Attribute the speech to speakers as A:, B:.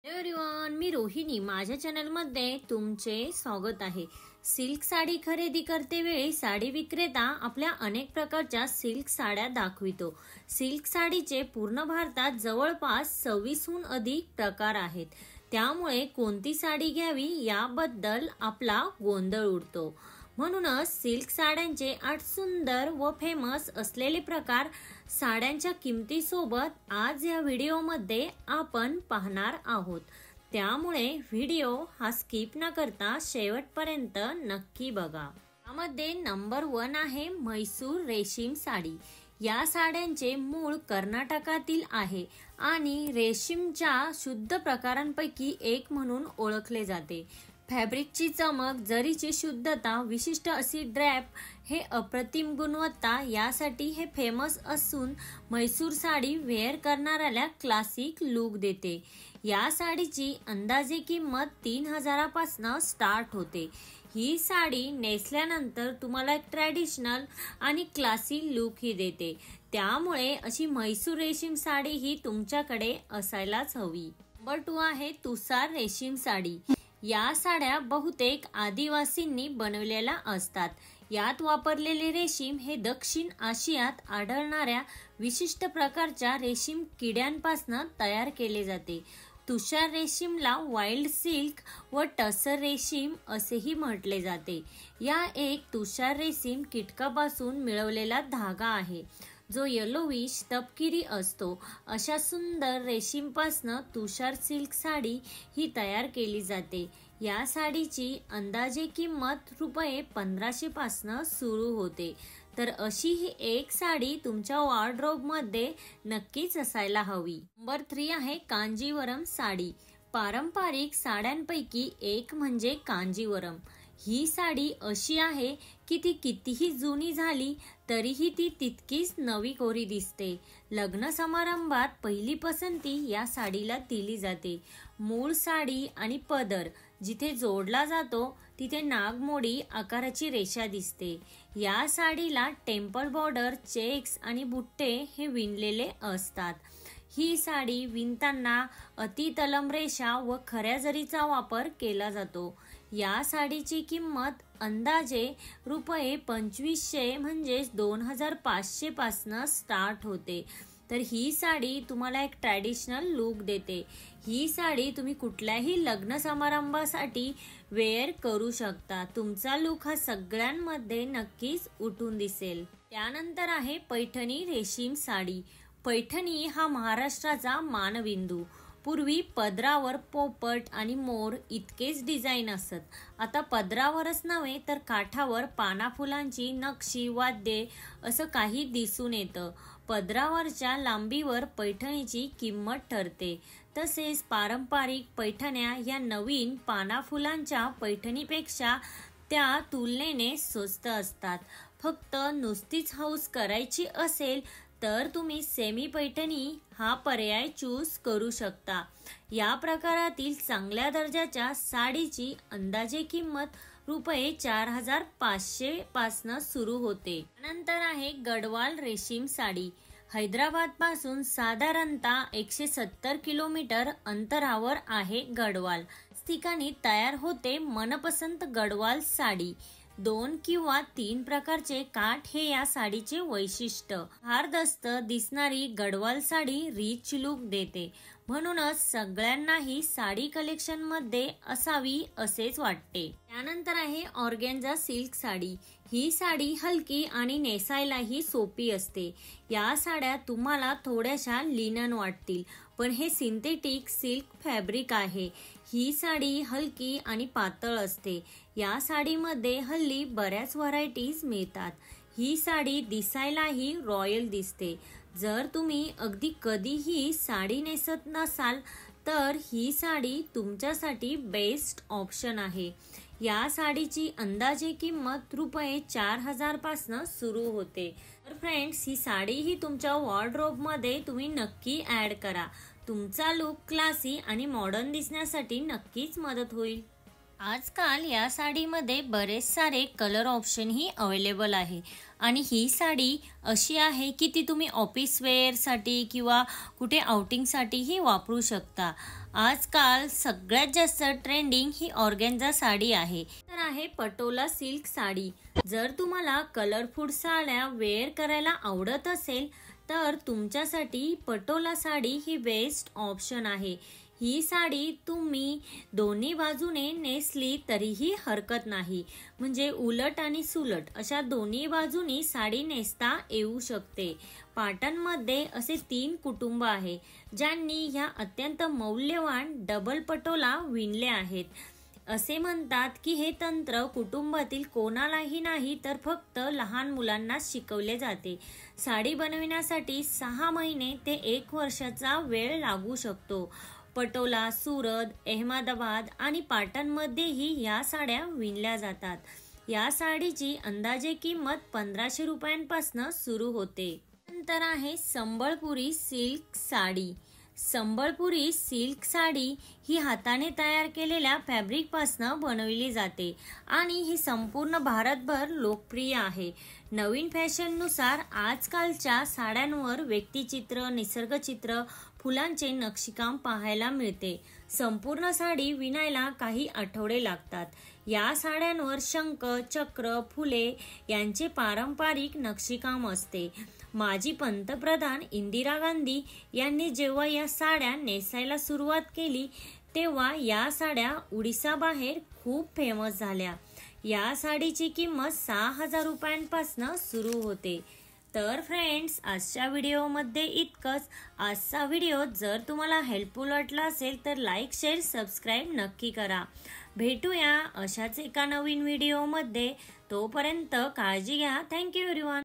A: Hello everyone, मी रोहिणी. माझ्या चॅनलमध्ये तुमचे स्वागत आहे. सिल्क साडी खरेदी करते वेळी साडी विक्रेता आपल्या अनेक प्रकारच्या सिल्क साड्या दाखवितो. सिल्क साडीचे पूर्ण भारतात जवळपास 26हून अधिक प्रकार आहेत. त्यामुळे कोणती साडी घ्यावी याबद्दल आपला गोंधळ उडतो. म्हणूनच सिल्क साड्यांचे 8 सुंदर व फेमस असलेले प्रकार साड्यांच्या किमतीसोबत आज या व्हिडिओमध्ये आपण पाहणार आहोत. त्यामुळे व्हिडिओ हा स्किप न करता शेवटपर्यंत नक्की बघा. यामध्ये नंबर 1 आहे म्हैसूर रेशीम साडी. या साड्यांचे मूळ कर्नाटकातील आहे आणि रेशीमच्या शुद्ध प्रकारांपैकी एक म्हणून ओळखले जाते. फॅब्रिकची चमक, जरीची शुद्धता, विशिष्ट अशी ड्रॅप हे अप्रतिम गुणवत्ता यासाठी हे फेमस असून म्हैसूर साडी वेअर करणाऱ्याला क्लासिक लुक देते. या साडीची अंदाजे किंमत 3000 पासून स्टार्ट होते. ही साडी नेसल्यानंतर तुम्हाला एक ट्रॅडिशनल आणि क्लासी लुक ही देते. त्यामुळे अशी म्हैसूर रेशीम साडी ही तुमच्याकडे असायलाच हवी. नंबर 2 आहे तुषार रेशीम साडी. या साड्या बहुतेक आदिवासींनी बनवलेल्या असतात. यात वापरलेले रेशीम हे दक्षिण आशियात आढळणाऱ्या विशिष्ट प्रकारच्या रेशीम किड्यांपासून तयार केले जाते. तुषार रेशीमला वाईल्ड सिल्क व टसर रेशीम असेही म्हटले जाते. या एक तुषार रेशीम कीटकापासून मिळवलेला धागा आहे जो येलोविश तपकिरी असतो. अशा सुंदर रेशीमपासून तुषार सिल्क साडी ही तयार केली जाते. या साडीची अंदाजे किंमत ₹1500 पासून सुरू होते. तर अशी ही एक साडी तुमच्या वॉर्डरोब मध्ये नक्कीच असायला हवी. नंबर 3 आहे कांजीवरम साडी. पारंपरिक साड्यांपैकी एक म्हणजे कांजीवरम. ही साडी अशी आहे की ती कितीही जुनी झाली तरीही ती तितकीच नवी कोरी दिसते. लग्न समारंभात पहिली पसंती या साडीला दिली जाते. मूळ साडी आणि पदर जिथे जोडला जातो तिथे नागमोडी आकाराची रेषा दिसते. या साडीला टेम्पल बॉर्डर, चेक्स आणि बुट्टे हे विणलेले असतात. ही साडी विणताना अति तलम रेषा व खऱ्या जरीचा वापर केला जातो. या साडीची किंमत अंदाजे ₹2500 म्हणजे 2500 पासून स्टार्ट होते. तर ही साडी तुम्हाला एक ट्रॅडिशनल लुक देते. ही साडी तुम्ही कुठल्याही लग्न समारंभासाठी वेअर करू शकता. तुमचा लुक हा सगळ्यांमध्ये नक्कीच उठून दिसेल. त्यानंतर आहे पैठणी रेशीम साडी. पैठणी हा महाराष्ट्राचा मानबिंदू. पूर्वी पदरावर पोपट आणि मोर इतकेच डिझाईन असत. आता पदरावरच नव्हे तर काठावर पाना फुलांची नक्षी, वाद्ये असं काही दिसून येतं. पदरावरच्या लांबीवर पैठणीची किंमत ठरते. तसेच पारंपरिक पैठण्या या नवीन पाना फुलांच्या पैठणीपेक्षा त्या तुलनेने स्वस्त असतात. फक्त नुसतीच हौस करायची असेल तर तुम्ही सेमी पैठणी हा पर्याय चूज करू शकता. या प्रकारातील चांगल्या दर्जाच्या साडीची अंदाजे किंमत ₹4500 पासून सुरू होते. नंतर आहे गडवाल रेशीम साडी. हैदराबाद पासून साधारणतः 170 किलोमीटर अंतरावर आहे गडवाल. ठिकाणी तयार होते मनपसंत गडवाल साडी. 2 किंवा 3 प्रकारचे काठ हे या साडीचे वैशिष्ट्य. भारदस्त दिसणारी गडवाल साडी रिच लुक देते. म्हणूनच सगळ्यांनाही साडी कलेक्शन मध्ये असावी असेच वाटते. त्यानंतर आहे ऑर्गेन्झा सिल्क साडी. ही साडी हलकी आणि नेसायलाही सोपी असते. या साड्या तुम्हाला थोड्याशा लिनन वाटतील पण हे सिंथेटिक सिल्क फॅब्रिक आहे. ही साडी हलकी आणि पातळ असते. या साडीमध्ये हल्ली बऱ्याच व्हरायटीज मिळतात. ही साडी दिसायलाही रॉयल दिसते. जर तुम्ही अगदी कधीही साडी नेसत नसाल तर ही साडी तुमच्यासाठी बेस्ट ऑप्शन आहे. या साडीची अंदाजे किंमत ₹4000 पासून सुरू होते. तर फ्रेंड्स, ही साडी ही तुमच्या वॉर्डरोब मध्ये तुम्ही नक्की ऍड करा. तुमचा लुक क्लासी आणि मॉडर्न दिसण्यासाठी नक्कीच मदत होईल. आजकाल या साडीमध्ये बरेच सारे कलर ऑप्शन ही अवेलेबल आहे आणि ही साडी अशी आहे की ती तुम्ही ऑफिस वेअरसाठी किंवा कुठे आउटिंगसाठीही वापरू शकता. आजकाल सगळ्यात जास्त ट्रेंडिंग ही ऑर्गेन्झा साडी आहे. तर आहे पटोला सिल्क साडी. जर तुम्हाला कलरफुल साड्या वेअर करायला आवडत असेल तर तुमच्यासाठी पटोला साडी ही बेस्ट ऑप्शन आहे. ही साडी तुम्ही दोन्ही बाजूने नेसली तरीही हरकत नाही. म्हणजे उलट आणि सुलट अशा दोन्ही बाजूनी साडी नेसता येऊ शकते. पाटणमध्ये असे 3 कुटुंब आहे ज्यांनी ह्या अत्यंत मौल्यवान डबल पटोला विणले आहेत. असे म्हणतात की हे तंत्र कुटुंबातील कोणालाही नाही तर फक्त लहान मुलांनाच शिकवले जाते. साडी बनविण्यासाठी 6 महिने ते 1 वर्षाचा वेळ लागू शकतो. पटोला, सुरत, अहमदाबाद आणि पाटणमध्येही या साड्या विणल्या जातात. या साडीची अंदाजे किंमत 1500 रुपयांपासून सुरू होते. नंतर आहे संबळपुरी सिल्क साडी. संबळपुरी सिल्क साडी ही हाताने तयार केलेल्या फॅब्रिकपासून बनवली जाते आणि ही संपूर्ण भारतभर लोकप्रिय आहे. नवीन फॅशननुसार आजकालच्या साड्यांवर व्यक्तिचित्र, निसर्गचित्र, फुलांचे नक्षीकाम पाहायला मिळते. संपूर्ण साडी विणायला काही आठवडे लागतात. या साड्यांवर शंख, चक्र, फुले यांचे पारंपरिक नक्षीकाम असते. माजी पंतप्रधान इंदिरा गांधी यांनी जेव्हा या साड्या नेसायला सुरुवात केली तेव्हा या साड्या उडीसाबाहेर खूप फेमस झाल्या. या साडीची किंमत 6000 रुपयांपासून सुरू होते. तर फ्रेंड्स, आजच्या व्हिडिओमध्ये इतकंच. आजचा व्हिडिओ जर तुम्हाला हेल्पफुल वाटला असेल तर लाईक, शेअर, सबस्क्राईब नक्की करा. भेटूया अशाच एका नवीन व्हिडिओमध्ये. तोपर्यंत काळजी घ्या. Thank you everyone.